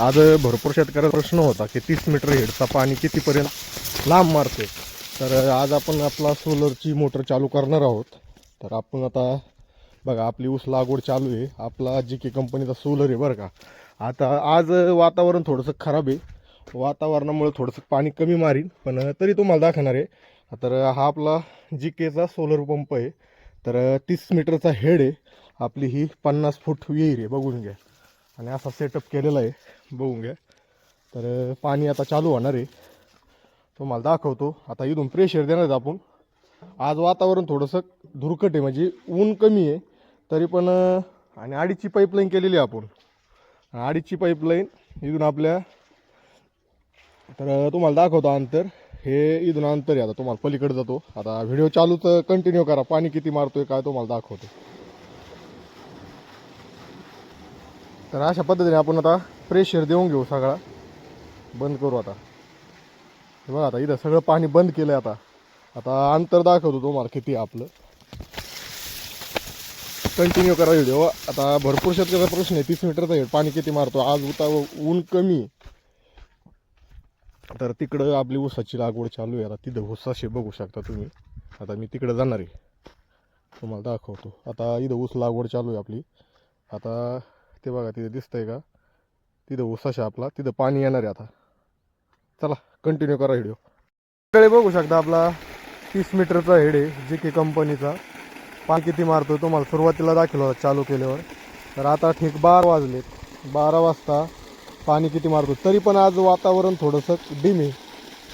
आज भरपूर शेतकऱ्याचा प्रश्न होता की 30 मीटर हेडचा पाणी कितीपर्यंत लांब मारते. तर आज आपण आपला सोलरची मोटर चालू करणार आहोत. तर आपण आता बघा आपली ऊस लागवड चालू आहे. आपला GK कंपनीचा सोलर आहे बरं का. आता आज वातावरण थोडंसं खराब आहे. वातावरणामुळे थोडंसं पाणी कमी मारीन, पण तरी तुम्हाला दाखवणार आहे. तर हा आपला GKचा सोलर पंप आहे. तर 30 मीटरचा हेड आहे. आपली ही 50 फूट विहीर आहे, बघून घ्या. आणि असा सेटअप केलेला आहे, बघून घ्या. तर पाणी आता चालू होणार आहे, तुम्हाला दाखवतो. आता इथून प्रेशर देणार आपण. आज वातावरण थोडंसं धुरकट आहे, म्हणजे ऊन कमी आहे तरी पण. आणि अडीचची पाईपलाईन केलेली आहे आपण. अडीचची पाईपलाईन इथून आपल्या, तर तुम्हाला दाखवतो अंतर. हे इथून अंतर आहे. आता तुम्हाला पलीकडे जातो. आता व्हिडिओ चालूच कंटिन्यू करा. पाणी किती मारतोय काय तुम्हाला दाखवतो. तर अशा पद्धतीने आपण आता प्रेशर देऊन घेऊ. सगळा बंद करू आता. बघा आता इथं सगळं पाणी बंद केलं आहे. आता अंतर दाखवतो तुम्हाला किती आपलं. कंटिन्यू करा व्हिडिओ. आता भरपूर शेतकऱ्याचा प्रश्न आहे 30 मीटरचा हेड पाणी किती मारतो. आज ऊन कमी, तर तिकडं आपली ऊसाची लागवड चालू आहे. आता तिथं ऊसाशे बघू शकता तुम्ही. आता मी तिकडं जाणार आहे, तुम्हाला दाखवतो. आता इथं ऊस लागवड चालू आहे आपली. आता ते बघा तिथे दिसतंय का, तिथं ऊसाशे आपला, तिथं पाणी येणार आहे. आता चला कंटिन्यू करा व्हिडिओ. तिकडे बघू शकता आपला 30 मीटरचा हेड आहे GK कंपनीचा. पाणी किती मारतो तुम्हाला सुरुवातीला दाखवलं होतं चालू केल्यावर. तर आता ठीक 12 वाजलेत. 12 वाजता पाणी किती मारतो. तरी पण आज वातावरण थोडंसं डिम आहे.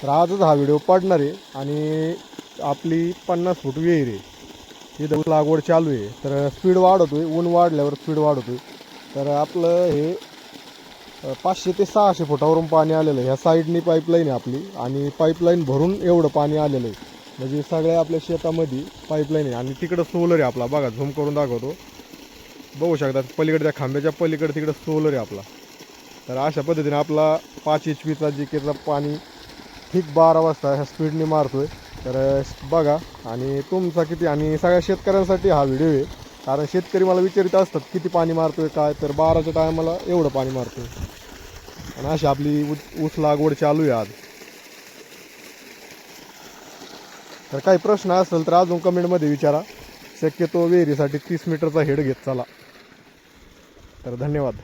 तर आजच हा व्हिडिओ पडणार आहे. आणि आपली 50 फूट विहीर आहे, इथं लागवड चालू आहे. तर स्पीड वाढवतोय, ऊन वाढल्यावर स्पीड वाढवतोय. तर आपलं हे 500 ते 600 फुटावरून पाणी आलेलं आहे. ह्या साईडनी पाईपलाईन आहे आपली, आणि पाईपलाईन भरून एवढं पाणी आलेलं आहे. म्हणजे सगळ्या आपल्या शेतामध्ये पाईपलाईन आहे. आणि तिकडं सोलर आहे आपला, बघा झूम करून दाखवतो. बघू शकता पलीकडे त्या खांब्याच्या पलीकडे तिकडं सोलर आहे आपला. तर अशा पद्धतीने आपला 5 HP GKचा पाणी ठीक 12 वाजता ह्या स्पीडने मारतोय. तर बघा. आणि तुमचा किती, आणि सगळ्या शेतकऱ्यांसाठी हा व्हिडिओ आहे. कारण शेतकरी मला विचारित असतात किती पाणी मारतोय काय. तर 12च्या टायमाला एवढं पाणी मारतोय. आणि अशी आपली ऊस लागवड चालू आहे आज. तर काही प्रश्न असेल तर अजून कमेंटमध्ये विचारा. शक्यतो विहिरीसाठी 30 मीटरचा हेड घेत चला. तर धन्यवाद.